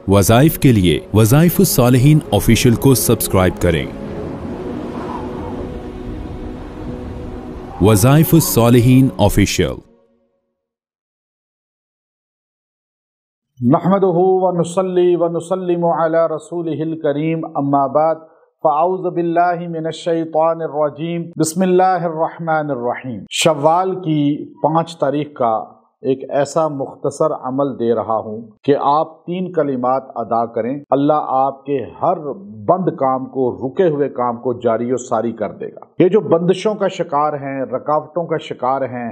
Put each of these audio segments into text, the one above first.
वज़ाइफ के लिए वज़ाइफुस्सालिहीन ऑफिशियल को सब्सक्राइब करें। वज़ाइफुस्सालिहीन ऑफिशियल। नहमदुहु व नुसल्ली व नुसल्लिमु अला रसूलिहिल करीम, अम्मा बाद, फ़अऊज़ु बिल्लाहि मिनश शैतानिर रजीम, बिस्मिल्लाहिर रहमानिर रहीम। शव्वाल की 5 तारीख का एक ऐसा मुख्तसर अमल दे रहा हूँ कि आप 3 कलिमात अदा करें, अल्लाह आपके हर बंद काम को, रुके हुए काम को जारी और सारी कर देगा। ये जो बंदिशों का शिकार हैं, रुकावटों का शिकार हैं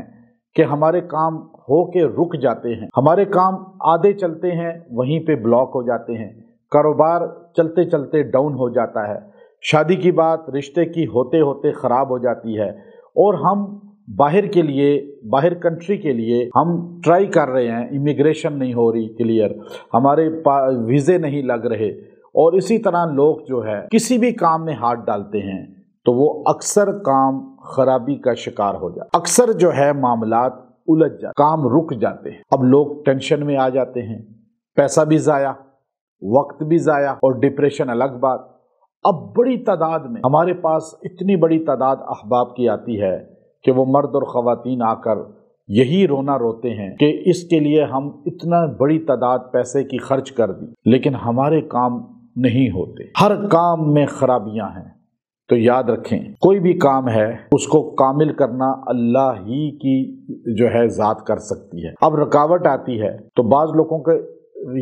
कि हमारे काम हो के रुक जाते हैं, हमारे काम आधे चलते हैं वहीं पे ब्लॉक हो जाते हैं, कारोबार चलते चलते डाउन हो जाता है, शादी की बात रिश्ते की होते होते ख़राब हो जाती है, और हम बाहर के लिए, बाहर कंट्री के लिए हम ट्राई कर रहे हैं, इमिग्रेशन नहीं हो रही क्लियर, हमारे वीज़े नहीं लग रहे, और इसी तरह लोग जो है किसी भी काम में हाथ डालते हैं तो वो अक्सर काम खराबी का शिकार हो जाता, अक्सर जो है मामलात उलझ जाते, काम रुक जाते हैं। अब लोग टेंशन में आ जाते हैं, पैसा भी ज़ाया, वक्त भी ज़ाया, और डिप्रेशन अलग बात। अब बड़ी तादाद में हमारे पास इतनी बड़ी तादाद अहबाब की आती है कि वो मर्द और ख़वातीन आकर यही रोना रोते हैं कि इसके लिए हम इतना बड़ी तादाद पैसे की खर्च कर दी, लेकिन हमारे काम नहीं होते, हर काम में खराबियां हैं। तो याद रखें, कोई भी काम है उसको कामिल करना अल्लाह ही की जो है ज़ात कर सकती है। अब रुकावट आती है तो बाज़ लोगों का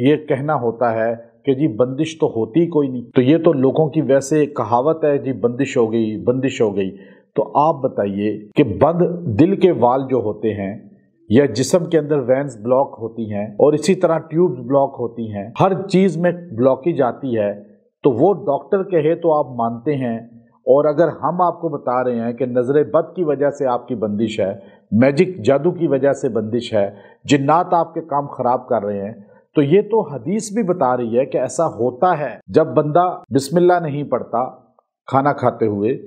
ये कहना होता है कि जी बंदिश तो होती कोई नहीं, तो ये तो लोगों की वैसे कहावत है, जी बंदिश हो गई, बंदिश हो गई। तो आप बताइए कि बंद दिल के वाल जो होते हैं या जिस्म के अंदर वेंस ब्लॉक होती हैं और इसी तरह ट्यूब्स ब्लॉक होती हैं, हर चीज़ में ब्लॉकेज आती है, तो वो डॉक्टर कहे तो आप मानते हैं। और अगर हम आपको बता रहे हैं कि नज़र बद की वजह से आपकी बंदिश है, मैजिक जादू की वजह से बंदिश है, जिन्नात आपके काम ख़राब कर रहे हैं, तो ये तो हदीस भी बता रही है कि ऐसा होता है। जब बंदा बिस्मिल्लाह नहीं पढ़ता खाना खाते हुए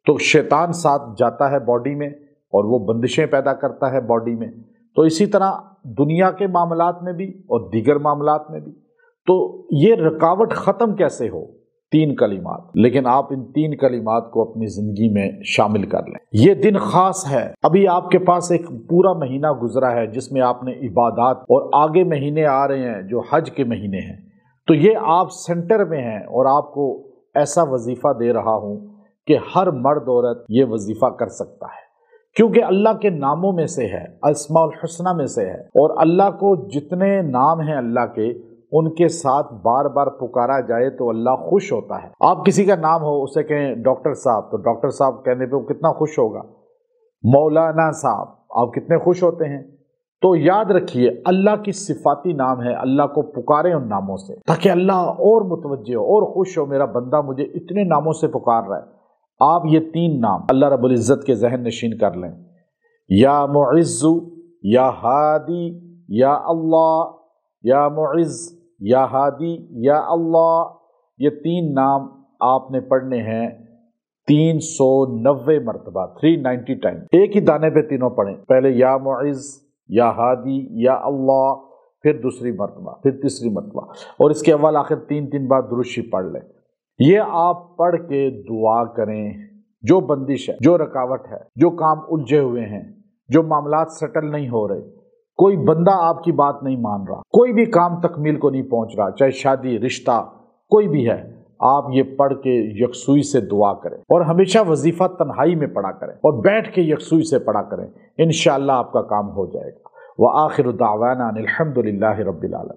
तो शैतान साथ जाता है बॉडी में और वो बंदिशें पैदा करता है बॉडी में। तो इसी तरह दुनिया के मामलात में भी और दीगर मामलात में भी। तो ये रुकावट ख़त्म कैसे हो? 3 कलिमात। लेकिन आप इन 3 कलिमात को अपनी ज़िंदगी में शामिल कर लें। ये दिन ख़ास है। अभी आपके पास एक पूरा महीना गुजरा है जिसमें आपने इबादत, और आगे महीने आ रहे हैं जो हज के महीने हैं। तो ये आप सेंटर में हैं और आपको ऐसा वजीफ़ा दे रहा हूँ कि हर मर्द औरत ये वजीफ़ा कर सकता है, क्योंकि अल्लाह के नामों में से है, अस्माउल हुस्ना में से है, और अल्लाह को जितने नाम हैं अल्लाह के, उनके साथ बार बार पुकारा जाए तो अल्लाह खुश होता है। आप किसी का नाम हो, उसे कहें डॉक्टर साहब, तो डॉक्टर साहब कहने पे वो कितना खुश होगा। मौलाना साहब, आप कितने खुश होते हैं। तो याद रखिए, अल्लाह की सिफाती नाम है, अल्लाह को पुकारें उन नामों से, ताकि अल्लाह और मुतवज्जे हो और खुश हो, मेरा बंदा मुझे इतने नामों से पुकार रहा है। आप ये 3 नाम अल्लाह रब्बुल इज़्ज़त के ज़हन नशीन कर लें। या मुइज़्ज़ु, या हादी, या अल्लाह, या मुइज़्ज़, या हादी, या अल्लाह। ये 3 नाम आपने पढ़ने हैं 390 मरतबा, 390 टाइम। एक ही दाने पे तीनों पढ़ें। पहले या मुइज़्ज़, या हादी, या अल्लाह, फिर दूसरी मरतबा, फिर तीसरी मरतबा, और इसके अव्वल आखिर 3 बार दुरूद शरीफ पढ़ लें। ये आप पढ़ के दुआ करें। जो बंदिश है, जो रुकावट है, जो काम उलझे हुए हैं, जो मामलात सेटल नहीं हो रहे, कोई बंदा आपकी बात नहीं मान रहा, कोई भी काम तकमील को नहीं पहुंच रहा, चाहे शादी, रिश्ता, कोई भी है, आप ये पढ़ के यकसुई से दुआ करें। और हमेशा वजीफा तन्हाई में पढ़ा करें और बैठ के यकसुई से पढ़ा करें। इंशाअल्लाह आपका काम हो जाएगा। व आखिर दावाना अनिल हम्दुलिल्लाहि रब्बिल आलमीन।